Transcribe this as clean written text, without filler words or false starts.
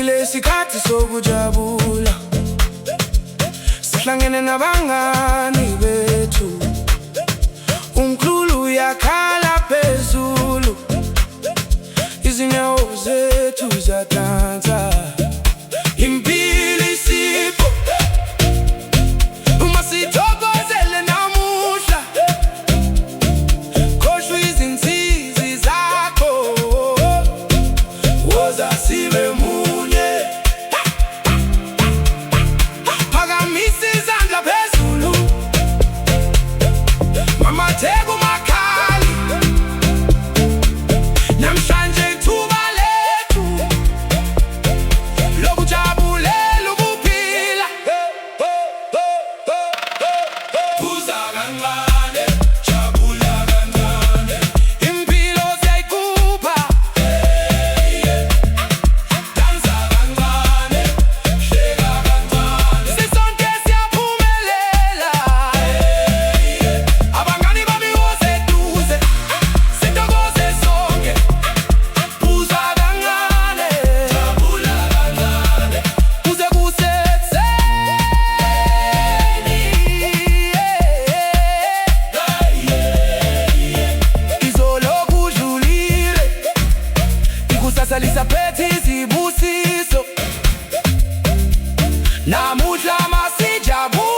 Sifikile isikhathi sokujabula, sihlangene nabangani bethu. Umkhulu uyakhala phezulu, izinyawo zethu ziyadansa. Impilo isipho, uma sithokozele namuhla, khohlwa izinsizi zakho, woza sibe munye. Phakamisa izandla phezulu, mamatheka umakhali. Namhlanje ithuba lethu lokujabulela ukuphila. Phuza kancane, jabula kancane, impilo siyayikupha. Dansa kancane, hleka kancane, sisonke siyaphumelela. Abangani bami woseduze, sithokoze sonke. Phuza kancane, jabula kancane, kuze kusekuseni. Izolo kudlulile, ikusasa lisaphethe izibusiso. Namuhla masijabule.